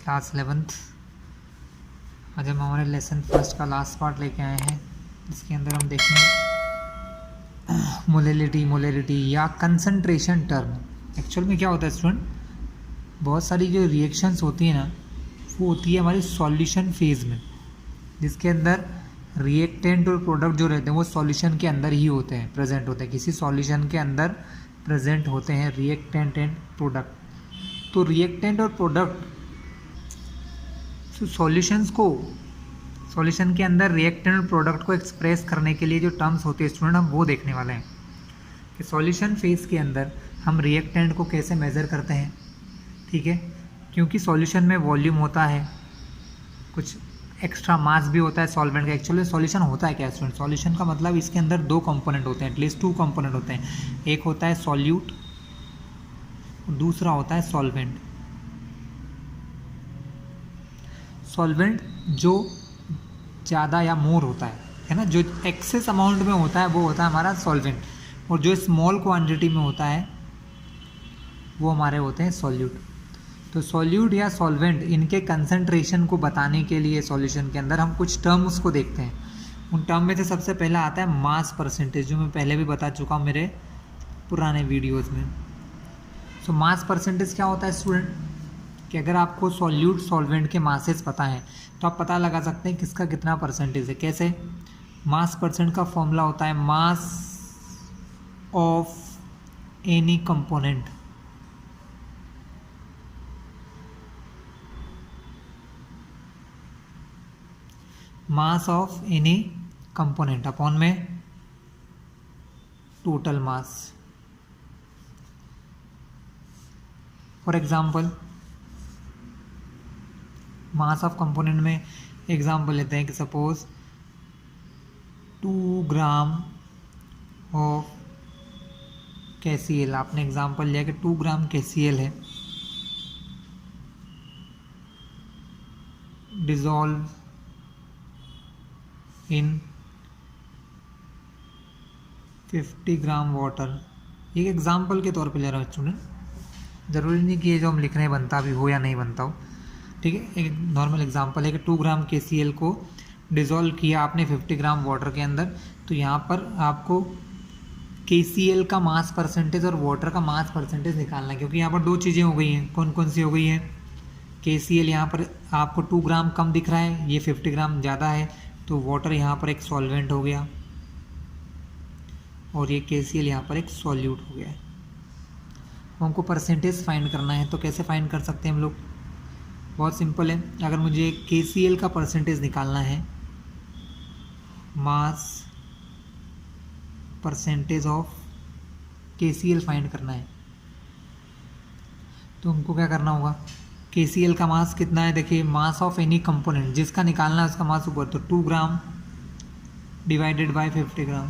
Class 11th। आज हम हमारे लेसन फर्स्ट का लास्ट पार्ट लेके आए हैं, जिसके अंदर हम देखेंगे मोलैलिटी या कंसंट्रेशन टर्म। एक्चुअल में क्या होता है स्टूडेंट, बहुत सारी जो रिएक्शंस होती है ना, वो होती है हमारी सॉल्यूशन फेज़ में, जिसके अंदर रिएक्टेंट और प्रोडक्ट जो रहते हैं वो सॉल्यूशन के अंदर ही होते हैं, प्रेजेंट होते हैं, किसी सॉल्यूशन के अंदर प्रेजेंट होते हैं रिएक्टेंट एंड प्रोडक्ट। तो रिएक्टेंट और प्रोडक्ट सॉल्यूशन के अंदर रिएक्टेंट और प्रोडक्ट को एक्सप्रेस करने के लिए जो टर्म्स होती है स्टूडेंट, हम वो देखने वाले हैं कि सॉल्यूशन फेज के अंदर हम रिएक्टेंट को कैसे मेज़र करते हैं। ठीक है, क्योंकि सॉल्यूशन में वॉल्यूम होता है, कुछ एक्स्ट्रा मास भी होता है सॉल्वेंट का। एक्चुअली सॉल्यूशन होता है क्या स्टूडेंट, सॉल्यूशन का मतलब इसके अंदर दो कंपोनेंट होते हैं, एटलीस्ट 2 कंपोनेंट होते हैं। एक होता है सॉल्यूट, दूसरा होता है सॉल्वेंट। सॉल्वेंट जो ज़्यादा या मोर होता है ना, जो एक्सेस अमाउंट में होता है वो होता है हमारा सॉल्वेंट, और जो स्मॉल क्वांटिटी में होता है वो हमारे होते हैं सॉल्यूट। तो सॉल्यूट या सॉल्वेंट, इनके कंसंट्रेशन को बताने के लिए सॉल्यूशन के अंदर हम कुछ टर्म्स को देखते हैं। उन टर्म में से सबसे पहला आता है मास परसेंटेज, जो मैं पहले भी बता चुका हूँ मेरे पुराने वीडियोज़ में। सो मास परसेंटेज क्या होता है स्टूडेंट, कि अगर आपको सॉल्यूट सॉल्वेंट के मासेस पता है तो आप पता लगा सकते हैं किसका कितना परसेंटेज है। कैसे, मास परसेंट का फॉर्मूला होता है mass of any component, mass of any component upon में total mass. For example mass of component में एग्जाम्पल लेते हैं कि सपोज 2 ग्राम ऑफ KCl। आपने एग्जाम्पल लिया कि 2 ग्राम KCl है, डिजॉल्व इन 50 ग्राम वाटर। एक एग्जाम्पल के तौर पे ले रहा हूँ स्टूडेंट, ज़रूरी नहीं कि ये जो हम लिख रहे हैं बनता भी हो या नहीं बनता हो। ठीक है, एक नॉर्मल एग्जांपल है कि 2 ग्राम KCl को डिज़ोल्व किया आपने 50 ग्राम वाटर के अंदर। तो यहाँ पर आपको KCl का मास परसेंटेज और वाटर का मास परसेंटेज निकालना है, क्योंकि यहाँ पर 2 चीज़ें हो गई हैं। कौन कौन सी हो गई हैं, KCl यहाँ पर आपको 2 ग्राम कम दिख रहा है, ये 50 ग्राम ज़्यादा है, तो वाटर यहाँ पर एक सॉल्वेंट हो गया और ये KCl यहाँ पर एक सॉल्यूट हो गया है। तो हमको परसेंटेज फाइंड करना है, तो कैसे फाइंड कर सकते हैं हम लोग, बहुत सिंपल है। अगर मुझे KCl का परसेंटेज निकालना है, mass percentage of KCl find करना है, तो हमको क्या करना होगा, KCl का मास कितना है, देखिए मास ऑफ एनी कंपोनेंट जिसका निकालना है उसका मास ऊपर, तो 2 gram divided by 50 gram,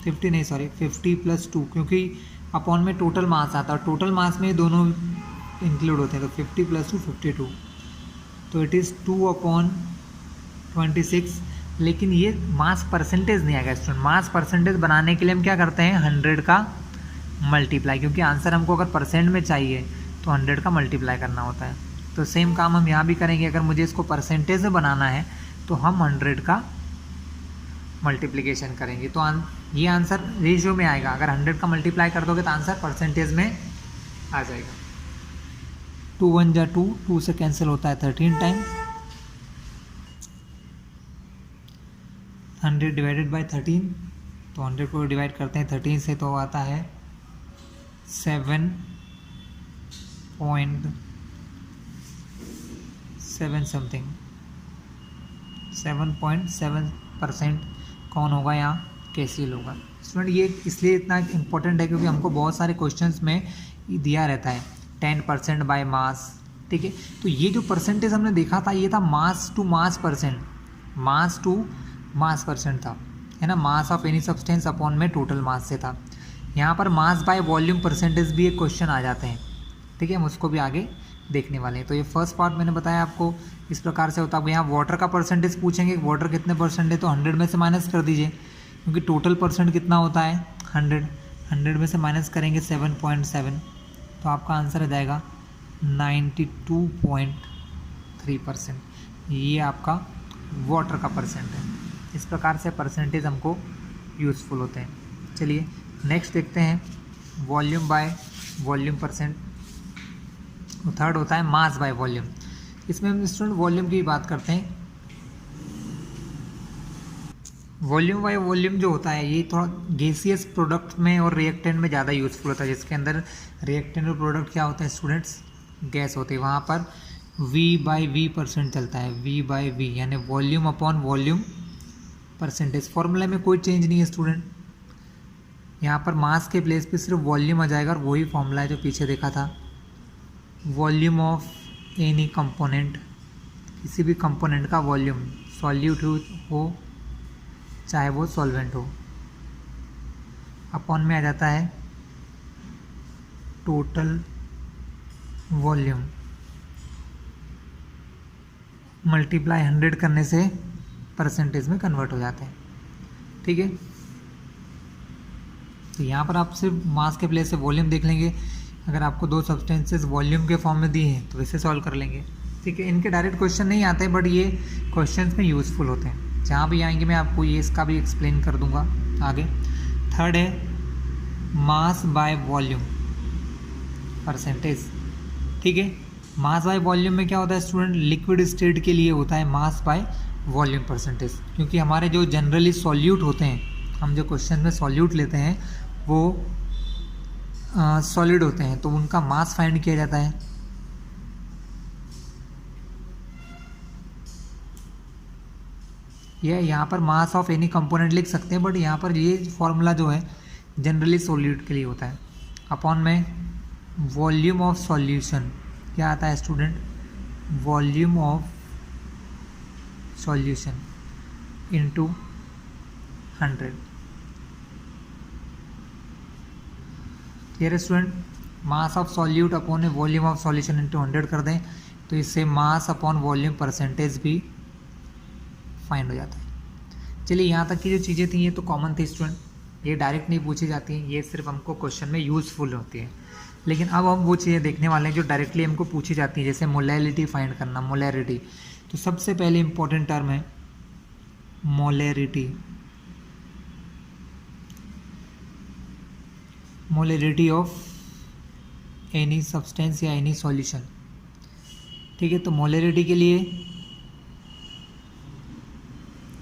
50 plus 2, क्योंकि अपॉन में टोटल मास आता है, टोटल मास में दोनों इंक्लूड होते हैं, तो 50 प्लस 2 52, तो इट इज़ 2/26। लेकिन ये मास परसेंटेज नहीं आएगा स्टूडेंट। मास परसेंटेज बनाने के लिए हम क्या करते हैं, 100 का मल्टीप्लाई, क्योंकि आंसर हमको अगर परसेंट में चाहिए तो 100 का मल्टीप्लाई करना होता है। तो सेम काम हम यहाँ भी करेंगे, अगर मुझे इसको परसेंटेज में बनाना है तो हम 100 का मल्टीप्लिकेशन करेंगे, तो ये आंसर रेशियो में आएगा। अगर 100 का मल्टीप्लाई कर दोगे तो आंसर परसेंटेज में आ जाएगा। 2 1 जा 2, 2 से कैंसिल होता है 13 टाइम, 100 डिवाइडेड बाय 13, तो 100 को डिवाइड करते हैं 13 से तो आता है 7.7 समथिंग, 7.7% कौन होगा यहाँ, KCl होगा। स्टूडेंट ये इसलिए इतना इम्पोर्टेंट है क्योंकि हमको बहुत सारे क्वेश्चंस में दिया रहता है 10% बाय मास। ठीक है, तो ये जो परसेंटेज हमने देखा था ये था mass to mass percent, mass to mass percent था, है ना, mass of any substance upon में टोटल मास से था। यहाँ पर मास बाय वॉल्यूम परसेंटेज भी एक क्वेश्चन आ जाते हैं। ठीक है, हम उसको भी आगे देखने वाले हैं। तो ये फर्स्ट पार्ट मैंने बताया आपको इस प्रकार से होता है। अब यहाँ वाटर का परसेंटेज पूछेंगे, वाटर कितने परसेंट है, तो 100 में से माइनस कर दीजिए, क्योंकि टोटल परसेंट कितना होता है 100 में से माइनस करेंगे 7.7, तो आपका आंसर आ जाएगा 92.7 3%। ये आपका वाटर का परसेंट है। इस प्रकार से परसेंटेज हमको यूज़फुल होते हैं। चलिए नेक्स्ट देखते हैं volume by volume percent. Third होता है मास बाय वॉल्यूम। इसमें हम स्टूडेंट वॉल्यूम की बात करते हैं। वॉल्यूम बाय वॉल्यूम जो होता है ये थोड़ा गैसियस प्रोडक्ट में और रिएक्टेंट में ज़्यादा यूज़फुल होता है, जिसके अंदर रिएक्टेंट और प्रोडक्ट क्या होता है स्टूडेंट्स, गैस होते हैं। वहाँ पर V/V परसेंट चलता है, V/V यानी volume upon volume percentage. Formula में कोई चेंज नहीं है स्टूडेंट, यहाँ पर मास के प्लेस पे सिर्फ वॉल्यूम आ जाएगा और वही फॉर्मूला है जो पीछे देखा था। वॉल्यूम ऑफ एनी कंपोनेंट, किसी भी कंपोनेंट का वॉल्यूम, सॉल्यूट हो चाहे वो सॉल्वेंट हो, अपॉन में आ जाता है टोटल वॉल्यूम, मल्टीप्लाई 100 करने से परसेंटेज में कन्वर्ट हो जाते हैं। ठीक है, तो यहाँ पर आप सिर्फ मास के प्लेस से वॉल्यूम देख लेंगे। अगर आपको दो सब्सटेंसेस वॉल्यूम के फॉर्म में दिए हैं तो वैसे सॉल्व कर लेंगे। ठीक है, इनके डायरेक्ट क्वेश्चन नहीं आते बट ये क्वेश्चंस में यूज़फुल होते हैं। जहाँ भी आएंगे मैं आपको ये इसका भी एक्सप्लेन कर दूंगा आगे। थर्ड है मास बाय वॉल्यूम परसेंटेज। ठीक है, मास बाय वॉल्यूम में क्या होता है स्टूडेंट, लिक्विड स्टेट के लिए होता है मास बाय वॉल्यूम परसेंटेज, क्योंकि हमारे जो जनरली सॉल्यूट होते हैं, हम जो क्वेश्चन में सॉल्यूट लेते हैं वो सॉलिड होते हैं, तो उनका मास फाइंड किया जाता है। ये यहाँ पर मास ऑफ एनी कंपोनेंट लिख सकते हैं, बट यहाँ पर ये फॉर्मूला जो है जनरली सॉल्यूट के लिए होता है। अपॉन में वॉल्यूम ऑफ सॉल्यूशन क्या आता है student, volume of solution into 100। Clear है student, mass of solute upon volume of solution into 100 कर दें तो इससे मास अपॉन वॉल्यूम परसेंटेज भी फाइंड हो जाता है। चलिए यहाँ तक की जो चीज़ें थी ये तो कॉमन थी स्टूडेंट, ये डायरेक्ट नहीं पूछी जाती हैं, ये सिर्फ हमको क्वेश्चन में यूज़फुल होती है। लेकिन अब हम वो चीज़ें देखने वाले हैं जो डायरेक्टली हमको पूछी जाती हैं, जैसे मोलैरिटी फाइंड करना। मोलैरिटी तो सबसे पहले इंपॉर्टेंट टर्म है molarity. Molarity of any substance या एनी सॉल्यूशन। ठीक है, तो मोलैरिटी के लिए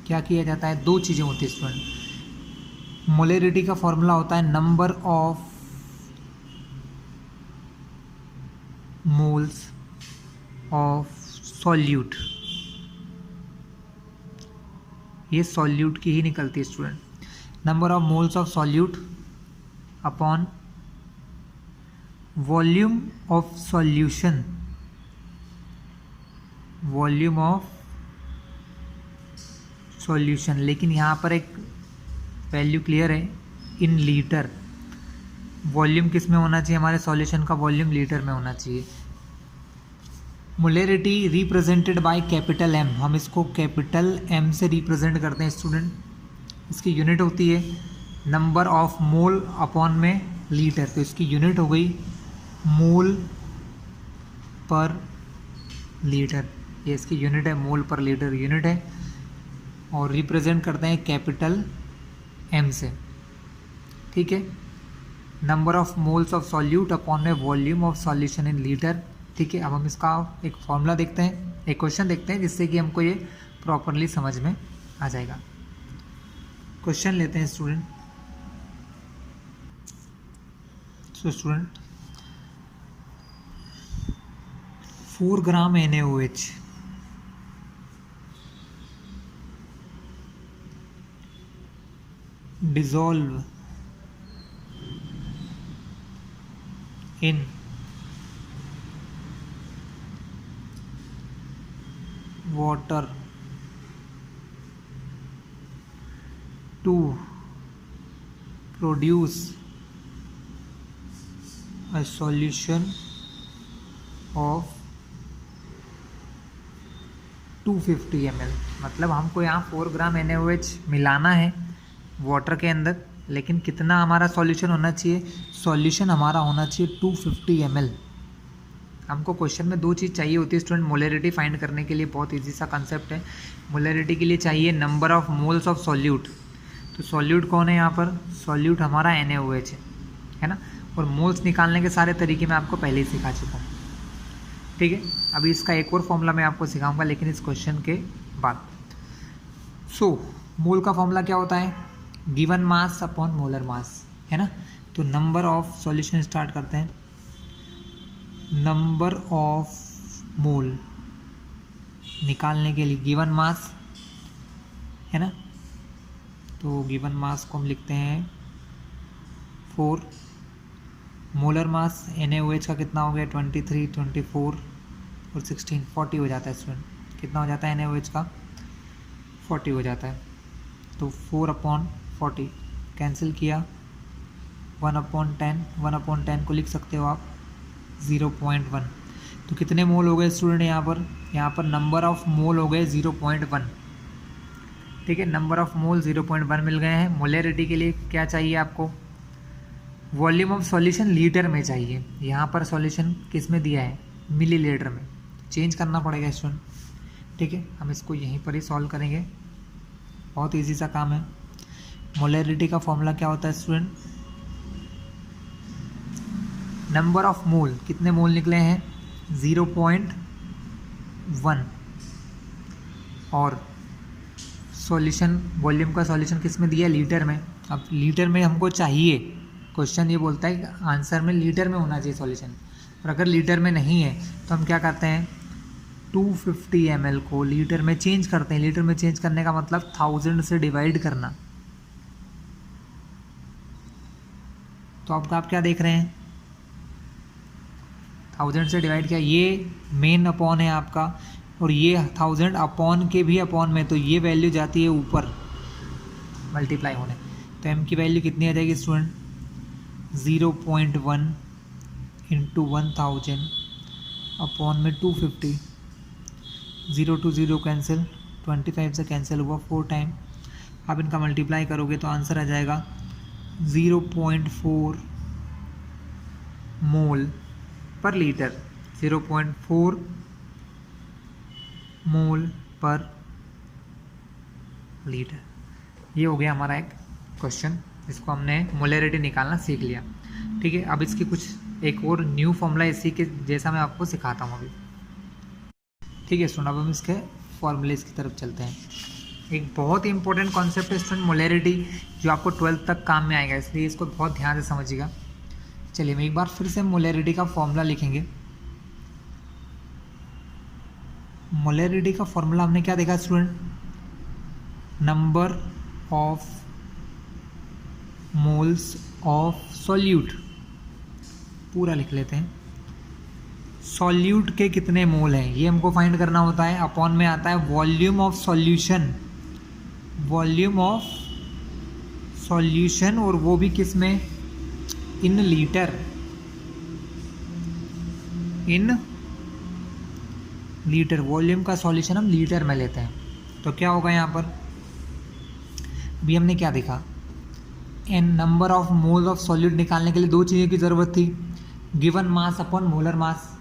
क्या किया जाता है, दो चीज़ें होती है स्टूडेंट। मोलैरिटी का फॉर्मूला होता है number of moles of solute, ये सॉल्यूट की ही निकलती है student. Number of moles of solute upon volume of solution, volume of solution. लेकिन यहाँ पर एक वैल्यू क्लियर है, इन लीटर। वॉल्यूम किस में होना चाहिए, हमारे सॉल्यूशन का वॉल्यूम लीटर में होना चाहिए। Molarity represented by capital M, हम इसको कैपिटल एम से रिप्रेजेंट करते हैं स्टूडेंट। इसकी यूनिट होती है नंबर ऑफ मोल अपॉन में लीटर, तो इसकी यूनिट हो गई मोल पर लीटर, ये इसकी यूनिट है, मोल पर लीटर यूनिट है, और रिप्रेजेंट करते हैं कैपिटल एम से। ठीक है, number of moles of solute upon में volume of solution in litre. ठीक है, अब हम इसका एक फॉर्मूला देखते हैं, एक क्वेश्चन देखते हैं जिससे कि हमको ये प्रॉपरली समझ में आ जाएगा। क्वेश्चन लेते हैं student. So student 4 gram NaOH dissolve in water to produce a solution of 250 ml। मतलब हमको यहाँ 4 ग्राम NaOH मिलाना है वाटर के अंदर, लेकिन कितना हमारा सॉल्यूशन होना चाहिए, सॉल्यूशन हमारा होना चाहिए 250 ml। हमको क्वेश्चन में 2 चीज़ चाहिए होती है स्टूडेंट मोलैरिटी फाइंड करने के लिए। बहुत इजी सा कंसेप्ट है। मोलैरिटी के लिए चाहिए number of moles of solute. तो सॉल्यूट कौन है यहाँ पर? सॉल्यूट हमारा NaOH है ना। और मोल्स निकालने के सारे तरीके मैं आपको पहले ही सिखा चुका हूँ, ठीक है। अभी इसका एक और फॉर्मूला मैं आपको सिखाऊंगा, लेकिन इस क्वेश्चन के बाद। मोल का फॉर्मूला क्या होता है? गिवन मास अपॉन मोलर मास, है ना। तो नंबर ऑफ सॉल्यूशन स्टार्ट करते हैं। नंबर ऑफ मोल निकालने के लिए गिवन मास, है ना। तो गिवन मास को हम लिखते हैं 4। मोलर मास NaOH का कितना हो गया? 23, 24 और 16, 40 हो जाता है स्टूडेंट। कितना हो जाता है NaOH का? 40 हो जाता है। तो 4/40 कैंसिल किया, 1/10, 1/10 को लिख सकते हो आप 0.1। तो कितने मोल हो गए स्टूडेंट यहाँ पर? यहाँ पर नंबर ऑफ मोल हो गए 0.1, ठीक है। नंबर ऑफ मोल 0.1 मिल गए हैं। मोलैरिटी के लिए क्या चाहिए आपको? वॉल्यूम ऑफ सॉल्यूशन लीटर में चाहिए। यहाँ पर सॉल्यूशन किस में दिया है? मिलीलीटर में। चेंज करना पड़ेगा स्टूडेंट, ठीक है। हम इसको यहीं पर ही सॉल्व करेंगे, बहुत इजी सा काम है। मोलैरिटी का फॉर्मूला क्या होता है स्टूडेंट? नंबर ऑफ मोल, कितने मोल निकले हैं? 0.1। और सॉल्यूशन, वॉल्यूम का सॉल्यूशन किस में दिया है? लीटर में। अब लीटर में हमको चाहिए, क्वेश्चन ये बोलता है कि आंसर में लीटर में होना चाहिए सॉल्यूशन। और अगर लीटर में नहीं है तो हम क्या करते हैं? 250 ml को लीटर में चेंज करते हैं। लीटर में चेंज करने का मतलब 1000 से डिवाइड करना। तो आप क्या देख रहे हैं? 1000 से डिवाइड किया, ये मेन अपॉन है आपका, और ये 1000 अपॉन के भी अपॉन में, तो ये वैल्यू जाती है ऊपर मल्टीप्लाई होने। तो m की वैल्यू कितनी आ जाएगी स्टूडेंट? 0.1 इंटू 1000 अपॉन में 250। 0 to 0 कैंसिल, 25 से कैंसिल हुआ 4 टाइम। आप इनका मल्टीप्लाई करोगे तो आंसर आ जाएगा 0.4 मोल पर लीटर। 0.4 मोल पर लीटर। ये हो गया हमारा एक क्वेश्चन, इसको हमने मोलैरिटी निकालना सीख लिया, ठीक है। अब इसकी कुछ एक और न्यू फॉर्मूला इसी के जैसा मैं आपको सिखाता हूँ अभी, ठीक है स्टूडेंट। अब हम इसके फॉर्मूले की तरफ चलते हैं। एक बहुत ही इंपॉर्टेंट कॉन्सेप्ट है स्टूडेंट मोलैरिटी, जो आपको 12th तक काम में आएगा, इसलिए इसको बहुत ध्यान से समझिएगा। चलिए हम एक बार फिर से मोलैरिटी का फॉर्मूला लिखेंगे। मोलैरिटी का फॉर्मूला हमने क्या देखा student? Number of moles of solute, पूरा लिख लेते हैं। सॉल्यूट के कितने मोल हैं ये हमको फाइंड करना होता है। अपॉन में आता है volume of solution, volume of solution, और वो भी किस में? In litre, in litre. Volume का सॉल्यूशन हम लीटर में लेते हैं। तो क्या होगा यहाँ पर? अभी हमने क्या देखा? N number of mole of solute निकालने के लिए 2 चीज़ों की ज़रूरत थी, given mass upon molar mass,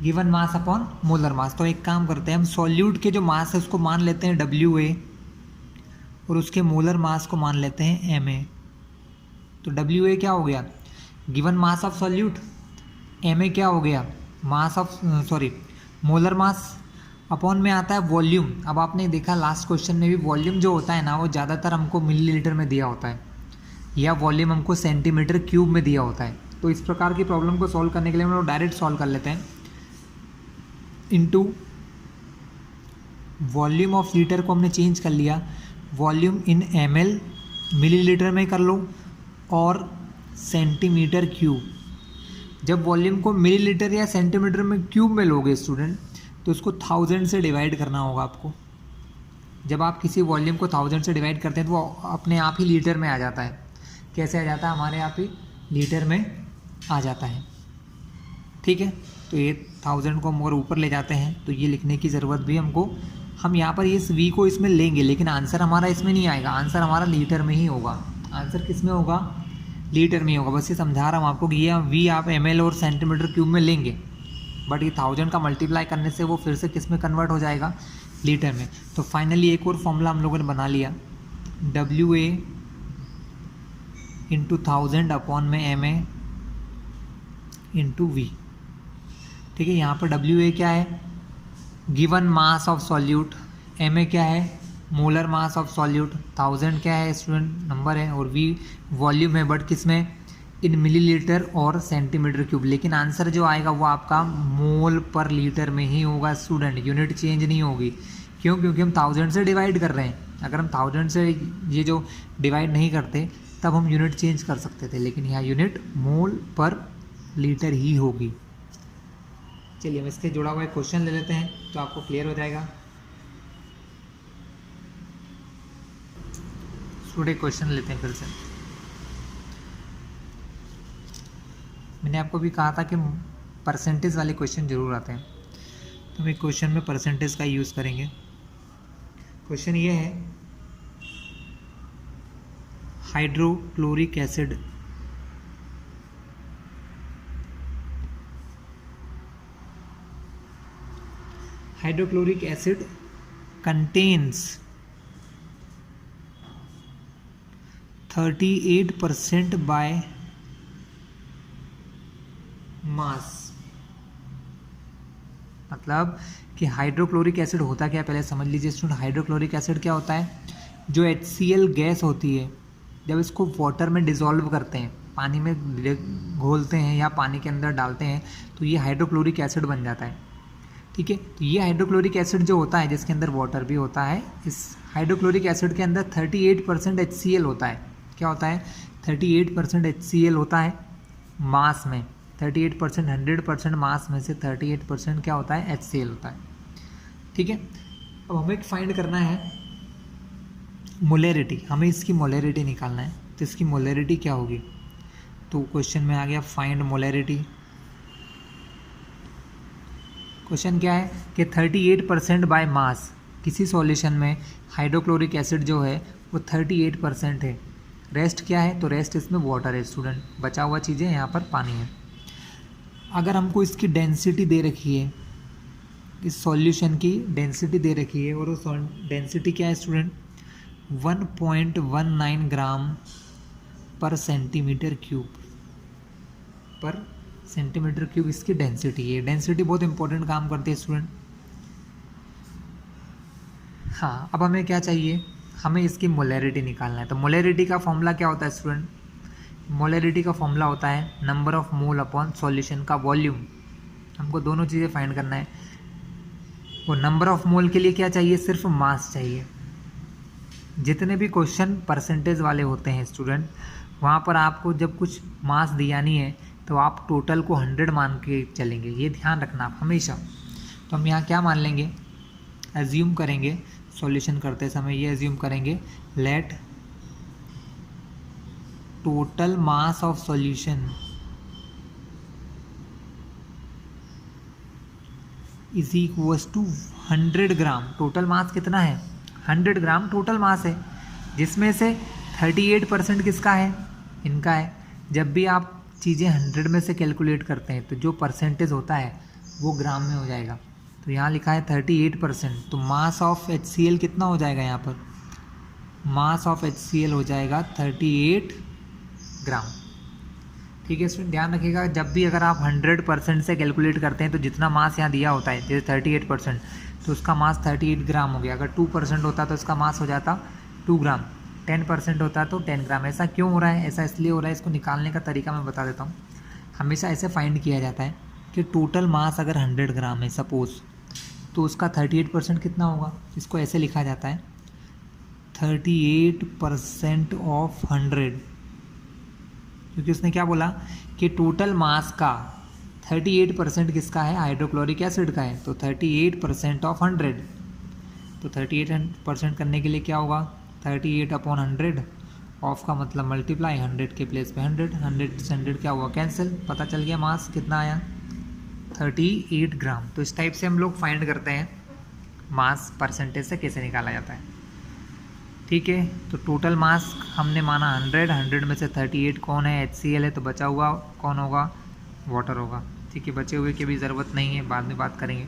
given mass upon molar mass. तो एक काम करते हैं, हम सॉल्यूट के जो मास है उसको मान लेते हैं WA, और उसके मोलर मास को मान लेते हैं MA। तो WA क्या हो गया? Given mass of solute. MA क्या हो गया? Mass of molar mass. Upon में आता है वॉल्यूम। अब आपने देखा लास्ट क्वेश्चन में भी वॉल्यूम जो होता है ना, वो ज़्यादातर हमको मिलीलीटर में दिया होता है, या वॉल्यूम हमको सेंटीमीटर क्यूब में दिया होता है। तो इस प्रकार की प्रॉब्लम को सॉल्व करने के लिए हम लोग डायरेक्ट सॉल्व कर लेते हैं। इनटू वॉल्यूम ऑफ लीटर को हमने चेंज कर लिया, वॉल्यूम इन ml मिलीलीटर में कर लो, और सेंटीमीटर क्यूब। जब वॉल्यूम को मिलीलीटर या सेंटीमीटर में क्यूब में लोगे स्टूडेंट, तो उसको 1000 से डिवाइड करना होगा आपको। जब आप किसी वॉल्यूम को 1000 से डिवाइड करते हैं तो वो अपने आप ही लीटर में आ जाता है। कैसे आ जाता है? हमारे आप ही लीटर में आ जाता है, ठीक है। तो ये 1000 को हम अगर ऊपर ले जाते हैं तो ये लिखने की ज़रूरत भी हमको, हम यहाँ पर इस v को इसमें लेंगे, लेकिन आंसर हमारा इसमें नहीं आएगा। आंसर हमारा लीटर में ही होगा। आंसर किस में होगा? लीटर में ही होगा। बस ये समझा रहा हूँ आपको कि ये v आप ml और सेंटीमीटर क्यूब में लेंगे, बट ये 1000 का मल्टीप्लाई करने से वो फिर से किस में कन्वर्ट हो जाएगा, लीटर में। तो फाइनली एक और फॉर्मूला हम लोगों ने बना लिया, WA इंटू 1000 अपॉन में MA इंटू V। ठीक है, यहाँ पर WA क्या है, given mass of solute, MA क्या है, मोलर मास ऑफ सॉल्यूट, 1000 क्या है स्टूडेंट नंबर है, और V वॉल्यूम है, बट किस में, इन मिलीलीटर और सेंटीमीटर क्यूब। लेकिन आंसर जो आएगा वो आपका मोल पर लीटर में ही होगा स्टूडेंट, यूनिट चेंज नहीं होगी। क्यों, क्योंकि हम 1000 से डिवाइड कर रहे हैं। अगर हम 1000 से ये जो डिवाइड नहीं करते तब हम यूनिट चेंज कर सकते थे, लेकिन यहाँ यूनिट मोल पर लीटर ही होगी। चलिए हम इसके जुड़ा हुआ एक क्वेश्चन ले लेते हैं तो आपको क्लियर हो जाएगा। स्टूडेंट क्वेश्चन लेते हैं फिर से। मैंने आपको भी कहा था कि परसेंटेज वाले क्वेश्चन जरूर आते हैं, तो हम एक क्वेश्चन में परसेंटेज का यूज़ करेंगे। क्वेश्चन ये है, hydrochloric acid contains 38% by mass. मतलब कि हाइड्रोक्लोरिक एसिड होता क्या, पहले समझ लीजिए स्टूडेंट। हाइड्रोक्लोरिक एसिड क्या होता है, जो HCl गैस होती है, जब इसको वाटर में डिसॉल्व करते हैं, पानी में घोलते हैं या पानी के अंदर डालते हैं, तो ये हाइड्रोक्लोरिक एसिड बन जाता है। ठीक है, तो ये हाइड्रोक्लोरिक एसिड जो होता है, जिसके अंदर वाटर भी होता है, इस हाइड्रोक्लोरिक एसिड के अंदर 38% HCl होता है। क्या होता है, 38% HCl होता है मास में। 38%, 100% मास में से 38% क्या होता है, HCl होता है। ठीक है, अब हमें फाइंड करना है मोलैरिटी, हमें इसकी मोलैरिटी निकालना है। तो इसकी मोलैरिटी क्या होगी, तो क्वेश्चन में आ गया फाइंड मोलैरिटी। क्वेश्चन क्या है कि 38% बाय मास, किसी सॉल्यूशन में हाइड्रोक्लोरिक एसिड जो है वो 38% है, रेस्ट क्या है, तो रेस्ट इसमें वाटर है स्टूडेंट, बचा हुआ चीज़ें यहाँ पर पानी है। अगर हमको इसकी डेंसिटी दे रखी है, इस सॉल्यूशन की डेंसिटी दे रखी है, और वो डेंसिटी क्या है स्टूडेंट, 1.19 ग्राम पर सेंटीमीटर क्यूब इसकी डेंसिटी है। डेंसिटी बहुत इंपॉर्टेंट काम करती है स्टूडेंट। हाँ, अब हमें क्या चाहिए, हमें इसकी मोलैरिटी निकालना है। तो मोलैरिटी का फॉर्मूला क्या होता है स्टूडेंट, मोलैरिटी का फॉर्मूला होता है number of mole upon solution का वॉल्यूम। हमको दोनों चीज़ें फाइंड करना है। वो नंबर ऑफ मोल के लिए क्या चाहिए, सिर्फ मास चाहिए। जितने भी क्वेश्चन परसेंटेज वाले होते हैं स्टूडेंट, वहाँ पर आपको जब कुछ मास दिया नहीं है तो आप टोटल को 100 मान के चलेंगे, ये ध्यान रखना आप हमेशा। तो हम यहाँ क्या मान लेंगे, एज्यूम करेंगे सॉल्यूशन करते समय, ये एज्यूम करेंगे, let total mass of solution is equals to 100 gram. Total mass कितना है, 100 ग्राम टोटल मास है, जिसमें से 38% किसका है, इनका है। जब भी आप चीज़ें 100 में से कैलकुलेट करते हैं तो जो परसेंटेज होता है वो ग्राम में हो जाएगा। तो यहाँ लिखा है 38%, तो मास ऑफ HCl कितना हो जाएगा, यहाँ पर मास ऑफ HCl हो जाएगा 38 ग्राम। ठीक है स्टूडेंट, ध्यान रखिएगा, जब भी अगर आप 100% से कैलकुलेट करते हैं तो जितना मास यहाँ दिया होता है, जैसे 38%, तो उसका मास 38 ग्राम हो गया। अगर 2% होता तो उसका मास हो जाता 2 ग्राम, 10% होता तो 10 ग्राम। ऐसा क्यों हो रहा है, ऐसा इसलिए हो रहा है, इसको निकालने का तरीका मैं बता देता हूँ। हमेशा ऐसे फाइंड किया जाता है कि टोटल मास अगर 100 ग्राम है सपोज़, तो उसका 38% कितना होगा, इसको ऐसे लिखा जाता है 38% ऑफ 100, क्योंकि उसने क्या बोला कि टोटल मास का 38% किसका है, हाइड्रोक्लोरिक एसिड का है। तो 38% ऑफ 100, तो 38% करने के लिए क्या होगा, 38 अपॉन 100, ऑफ का मतलब मल्टीप्लाई, 100 के प्लेस पे 100, 100 से 100 क्या हुआ, कैंसिल, पता चल गया मास कितना आया, 38 ग्राम। तो इस टाइप से हम लोग फाइंड करते हैं मास परसेंटेज से कैसे निकाला जाता है। ठीक है, तो टोटल मास हमने माना 100, 100 में से 38 कौन है, HCl है, तो बचा हुआ कौन होगा, वाटर होगा। ठीक है। ठीक है, बचे हुए की भी ज़रूरत नहीं है, बाद में बात करेंगे।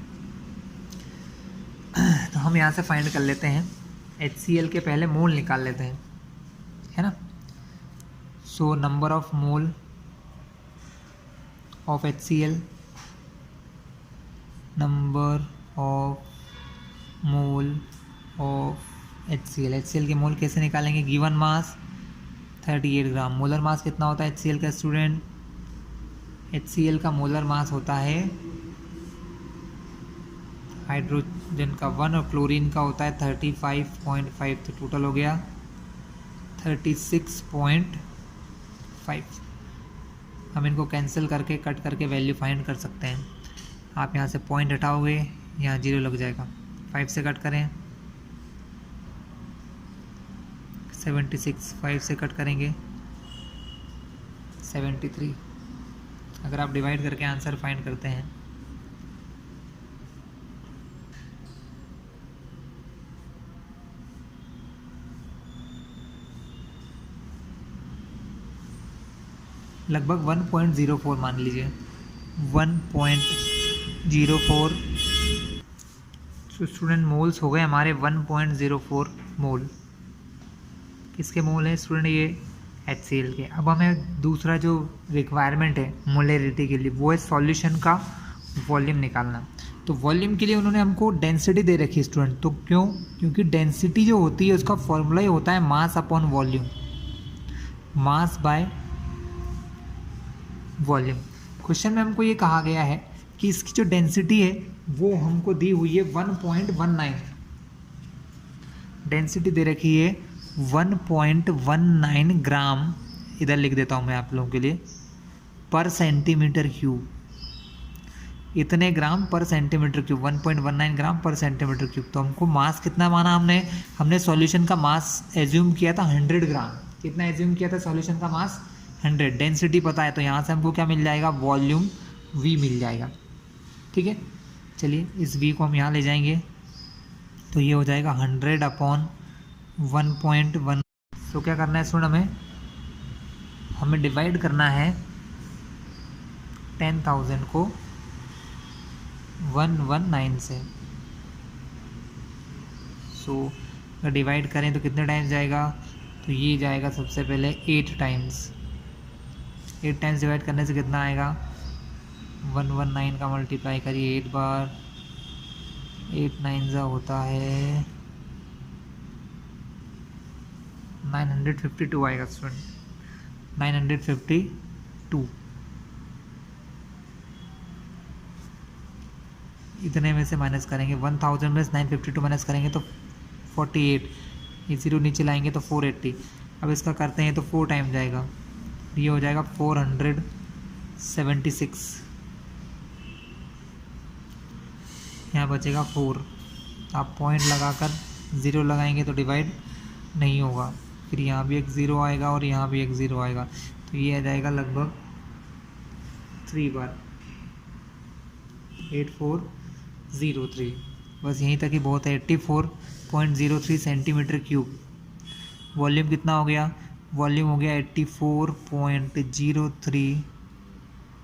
तो हम यहाँ से फाइंड कर लेते हैं, HCl के पहले मोल निकाल लेते हैं, है ना। So number of mole of HCl, number of mole of HCl के मोल कैसे निकालेंगे, गिवन मास 38 ग्राम, मोलर मास कितना होता है HCl का स्टूडेंट, HCl का मोलर मास होता है हाइड्रोजन का 1 और क्लोरीन का होता है 35.5, तो टोटल हो गया 36.5। हम इनको कैंसिल करके कट करके वैल्यू फाइंड कर सकते हैं। आप यहाँ से पॉइंट हटाओगे, यहाँ 0 लग जाएगा, 5 से कट करें 76, 5 से कट करेंगे 73। अगर आप डिवाइड करके आंसर फाइंड करते हैं लगभग 1.04 मान लीजिए 1.04। तो स्टूडेंट मोल्स हो गए हमारे 1.04 मोल। किसके मोल है स्टूडेंट, ये HCl के। अब हमें दूसरा जो रिक्वायरमेंट है मोलरिटी के लिए वो है सॉल्यूशन का वॉल्यूम निकालना। तो वॉल्यूम के लिए उन्होंने हमको डेंसिटी दे रखी है स्टूडेंट, तो क्यों, क्योंकि डेंसिटी जो होती है उसका फॉर्मूला ही होता है मास upon volume, mass by volume. Question में हमको ये कहा गया है कि इसकी जो डेंसिटी है वो हमको दी हुई है 1.19, डेंसिटी दे रखी है 1.19 ग्राम, इधर लिख देता हूँ मैं आप लोगों के लिए, पर सेंटीमीटर क्यूब, इतने ग्राम पर सेंटीमीटर क्यूब, 1.19 ग्राम पर सेंटीमीटर क्यूब। तो हमको मास कितना माना, हमने सॉल्यूशन का मास एज्यूम किया था 100 ग्राम। कितना एज्यूम किया था सॉल्यूशन का मास 100, डेंसिटी पता है, तो यहाँ से हमको क्या मिल जाएगा, वॉल्यूम V मिल जाएगा। ठीक है, चलिए इस V को हम यहाँ ले जाएंगे, तो ये हो जाएगा 100 अपॉन 1.1। तो क्या करना है स्टूडेंट, हमें डिवाइड करना है 10,000 को 119 से। सो अगर डिवाइड करें तो कितने टाइम्स जाएगा, तो ये जाएगा सबसे पहले 8 टाइम्स। 8 टाइम्स डिवाइड करने से कितना आएगा, 119 का मल्टीप्लाई करिए 8 बार, 8 9 होता है 952 आएगा स्टूडेंट, 952। इतने में से माइनस करेंगे, 1000 में से 952 माइनस करेंगे तो 48, ये 0 नीचे लाएंगे तो 480। अब इसका करते हैं तो 4 टाइम जाएगा, ये हो जाएगा 476, यहाँ बचेगा 4। आप पॉइंट लगाकर 0 लगाएंगे तो डिवाइड नहीं होगा, फिर यहाँ भी एक 0 आएगा और यहाँ भी एक 0 आएगा, तो ये आ जाएगा लगभग 3 बार 8403। बस यहीं तक ही बहुत है, 84.03 सेंटीमीटर क्यूब। वॉल्यूम कितना हो गया, वॉल्यूम हो गया 84.03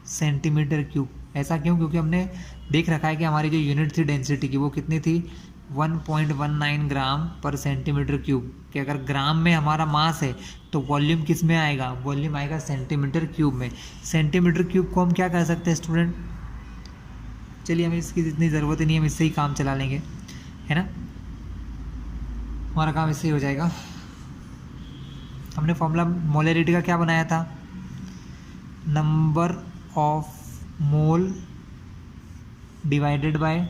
सेंटीमीटर क्यूब। ऐसा क्यों, क्योंकि हमने देख रखा है कि हमारी जो यूनिट थी डेंसिटी की वो कितनी थी, 1.19 ग्राम पर सेंटीमीटर क्यूब। कि अगर ग्राम में हमारा मास है तो वॉल्यूम किस में आएगा, वॉल्यूम आएगा सेंटीमीटर क्यूब में। सेंटीमीटर क्यूब को हम क्या कह सकते हैं स्टूडेंट, चलिए हमें इसकी जितनी ज़रूरत ही नहीं है, हम इससे ही काम चला लेंगे, है ना, हमारा काम इससे ही हो जाएगा। हमने फॉर्मूला मोलरिटी का क्या बनाया था, number of mole divided by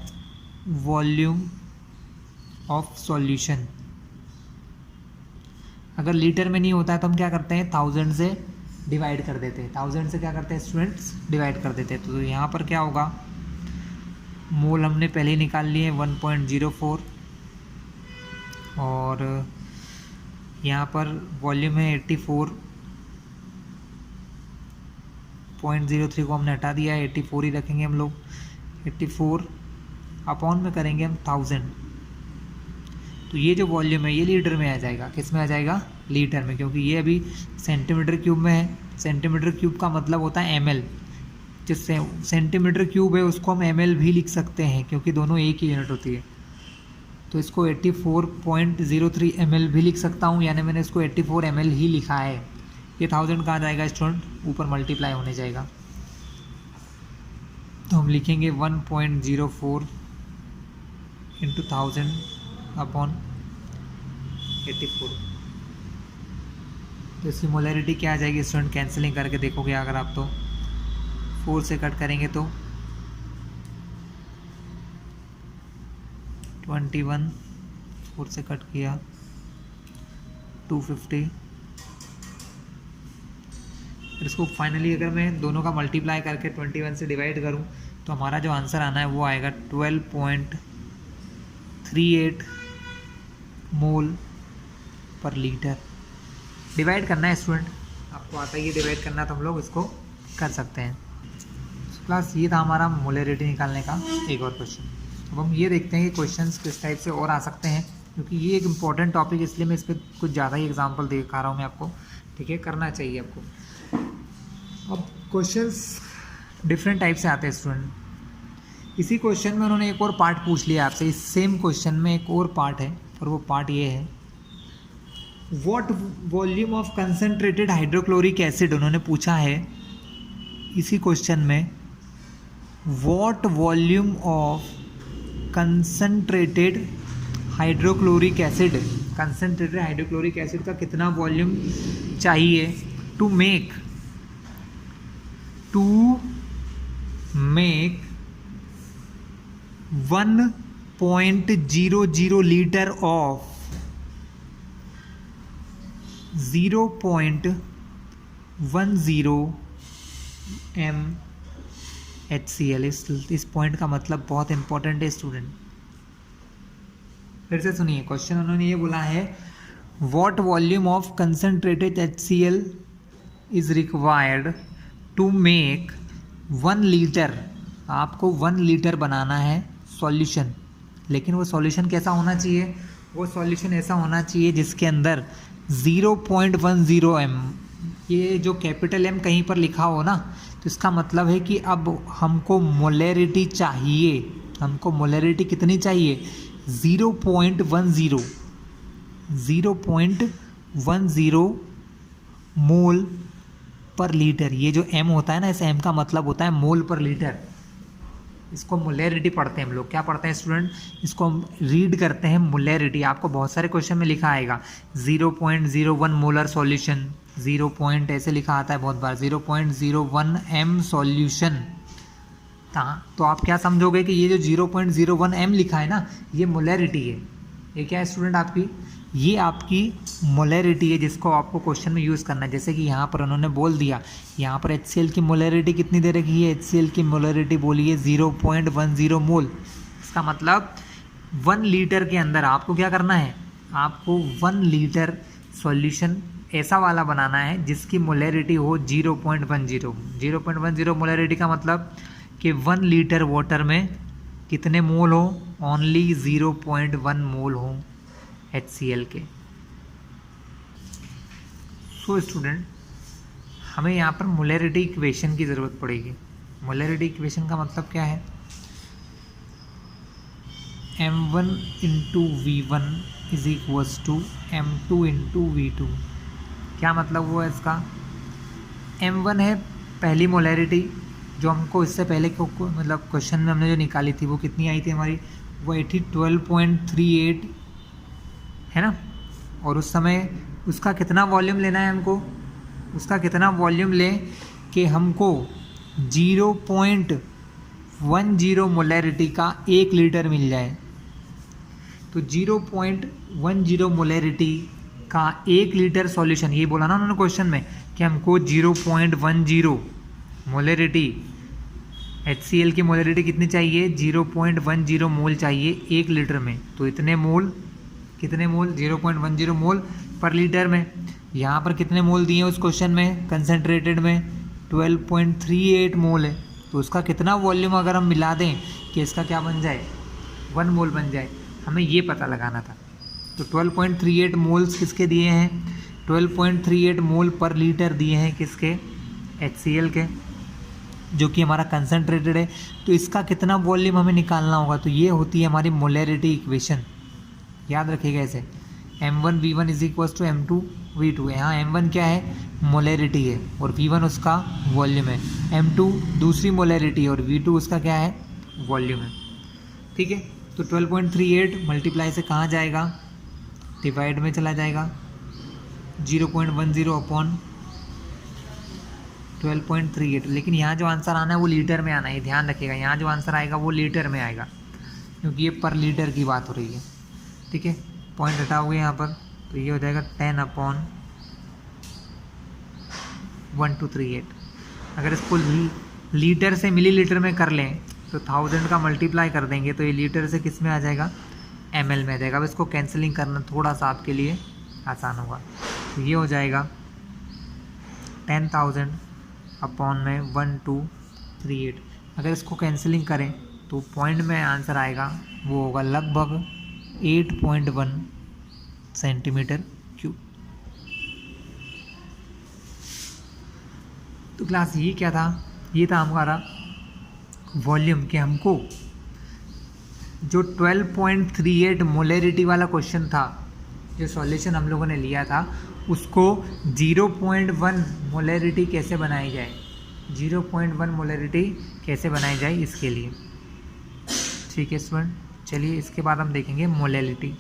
volume of solution. अगर लीटर में नहीं होता है तो हम क्या करते हैं, 1000 से डिवाइड कर देते हैं, 1000 से क्या करते हैं स्टूडेंट्स, डिवाइड कर देते हैं। तो यहाँ पर क्या होगा, मोल हमने पहले ही निकाल लिए 1.04 और यहाँ पर वॉल्यूम है 84.03 को हमने हटा दिया है, 84 ही रखेंगे हम लोग। 84 अपॉन में करेंगे हम 1000, तो ये जो वॉल्यूम है ये लीटर में आ जाएगा। किस में आ जाएगा, लीटर में, क्योंकि ये अभी सेंटीमीटर क्यूब में है। सेंटीमीटर क्यूब का मतलब होता है ml, जिससे सेंटीमीटर क्यूब है उसको हम ml भी लिख सकते हैं, क्योंकि दोनों एक ही यूनिट होती है। तो इसको 84.03 ml भी लिख सकता हूँ, यानी मैंने इसको 84 ml ही लिखा है। ये 1000 कहाँ जाएगा स्टूडेंट, ऊपर मल्टीप्लाई होने जाएगा, तो हम लिखेंगे 1.04 इंटू 1000 अपॉन 84। तो इसकी मोलैरिटी क्या आ जाएगी स्टूडेंट, कैंसिलिंग करके देखोगे अगर आप तो 4 से कट करेंगे तो 21, 4 से कट किया 250। फिर इसको फाइनली अगर मैं दोनों का मल्टीप्लाई करके 21 से डिवाइड करूं तो हमारा जो आंसर आना है वो आएगा 12.38 मोल पर लीटर। डिवाइड करना है स्टूडेंट, आपको आता ही है डिवाइड करना, तो हम लोग इसको कर सकते हैं। प्लस ये था हमारा मोलैरिटी निकालने का एक और क्वेश्चन। अब हम ये देखते हैं कि क्वेश्चंस किस टाइप से और आ सकते हैं, क्योंकि ये एक इम्पॉर्टेंट टॉपिक, इसलिए मैं इस पर कुछ ज़्यादा ही एग्जांपल दिखा रहा हूँ मैं आपको, ठीक है, करना चाहिए आपको। अब क्वेश्चंस डिफरेंट टाइप से आते हैं स्टूडेंट। इसी क्वेश्चन में उन्होंने एक और पार्ट पूछ लिया आपसे, इस सेम क्वेश्चन में एक और पार्ट है, और वो पार्ट ये है, what volume of concentrated hydrochloric acid, उन्होंने पूछा है इसी क्वेश्चन में, what volume of concentrated hydrochloric acid, concentrated hydrochloric acid का कितना वॉल्यूम चाहिए to make 1.00 litre of 0.10 mHCl। इस पॉइंट का मतलब बहुत इंपॉर्टेंट है स्टूडेंट, फिर से सुनिए क्वेश्चन। उन्होंने ये बोला है, what volume of concentrated HCl is required to make 1 litre, आपको 1 लीटर बनाना है सॉल्यूशन, लेकिन वो सॉल्यूशन कैसा होना चाहिए, वो सॉल्यूशन ऐसा होना चाहिए जिसके अंदर 0.10 m, ये जो कैपिटल M कहीं पर लिखा हो ना, तो इसका मतलब है कि अब हमको मोलैरिटी चाहिए, हमको मोलैरिटी कितनी चाहिए, 0.10 मोल पर लीटर। ये जो m होता है ना, इस m का मतलब होता है मोल पर लीटर। इसको मोलैरिटी पढ़ते हैं हम लोग, क्या पढ़ते हैं स्टूडेंट, इसको हम रीड करते हैं मोलैरिटी। आपको बहुत सारे क्वेश्चन में लिखा आएगा 0.01 मोलर सॉल्यूशन, 0 पॉइंट ऐसे लिखा आता है बहुत बार, 0.01 m सॉल्यूशन। तो आप क्या समझोगे कि ये जो 0.01 m लिखा है ना, ये मोलैरिटी है। ये क्या है स्टूडेंट आपकी, ये आपकी मोलैरिटी है, जिसको आपको क्वेश्चन में यूज़ करना है। जैसे कि यहाँ पर उन्होंने बोल दिया, यहाँ पर HCl की मोलैरिटी कितनी दे रखी है, HCl की मोलैरिटी बोली है 0.10 मोल। इसका मतलब 1 लीटर के अंदर आपको क्या करना है, आपको 1 लीटर सॉल्यूशन ऐसा वाला बनाना है जिसकी मोलैरिटी हो 0.10। 0.10 मोलैरिटी का मतलब कि 1 लीटर वाटर में कितने मोल हो, ओनली 0.1 मोल हो HCl के। सो स्टूडेंट, हमें यहाँ पर मोलैरिटी इक्वेशन की ज़रूरत पड़ेगी। मोलैरिटी इक्वेशन का मतलब क्या है, m1 into V1 is equals to m2 into V2। क्या मतलब वो है इसका, m1 है पहली मोलैरिटी जो हमको इससे पहले मतलब क्वेश्चन में हमने जो निकाली थी वो कितनी आई थी हमारी, वो 12.38 है ना, और उस समय उसका कितना वॉल्यूम लेना है हमको, उसका कितना वॉल्यूम लें कि हमको 0.10 मोलैरिटी का 1 लीटर मिल जाए। तो 0.10 मोलैरिटी का 1 लीटर सॉल्यूशन, ये बोला ना उन्होंने क्वेश्चन में कि हमको 0.10 मोलैरिटी HCl की मोलैरिटी कितनी चाहिए, 0.10 मोल चाहिए 1 लीटर में। तो इतने मोल, कितने मोल, 0.10 मोल पर लीटर में। यहाँ पर कितने मोल दिए उस क्वेश्चन में, कंसनट्रेटेड में 12.38 मोल है। तो उसका कितना वॉल्यूम अगर हम मिला दें कि इसका क्या बन जाए, 1 मोल बन जाए, हमें ये पता लगाना था। तो 12.38 मोल्स किसके दिए हैं, 12.38 मोल पर लीटर दिए हैं किसके, HCl के। जो कि हमारा कंसनट्रेटेड है। तो इसका कितना वॉल्यूम हमें निकालना होगा, तो ये होती है हमारी मोलैरिटी इक्वेशन, याद रखिएगा इसे। m1v1 is equal to m2v2। यहाँ m1 क्या है, मोलैरिटी है, और v1 उसका वॉल्यूम है। m2 दूसरी मोलैरिटी है, और v2 उसका क्या है, वॉल्यूम है। ठीक है, तो 12.38 मल्टीप्लाई से कहाँ जाएगा, डिवाइड में चला जाएगा, 0.10 अपॉन 12.38। लेकिन यहाँ जो आंसर आना है वो लीटर में आना है, ध्यान रखिएगा। यहाँ जो आंसर आएगा वो लीटर में आएगा, क्योंकि ये पर लीटर की बात हो रही है। ठीक है, पॉइंट हटाओगे यहाँ पर, तो ये हो जाएगा 10/1238। अगर इसको लीटर से मिलीलीटर में कर लें तो 1000 का मल्टीप्लाई कर देंगे तो ये लीटर से किस में आ जाएगा, ml में आ जाएगा। अब इसको कैंसिलिंग करना थोड़ा सा आपके लिए आसान होगा, तो ये हो जाएगा 10,000 अपॉन में 1238। अगर इसको कैंसिलिंग करें तो पॉइंट में आंसर आएगा वो होगा लगभग 8.1 सेंटीमीटर क्यूब। तो क्लास ये क्या था, ये था हमारा वॉल्यूम, कि हमको जो 12.38 मोलैरिटी वाला क्वेश्चन था, जो सॉल्यूशन हम लोगों ने लिया था, उसको 0.1 मोलैरिटी कैसे बनाई जाए, 0.1 मोलैरिटी कैसे बनाई जाए इसके लिए। ठीक है स्टूडेंट, चलिए इसके बाद हम देखेंगे मोलैरिटी।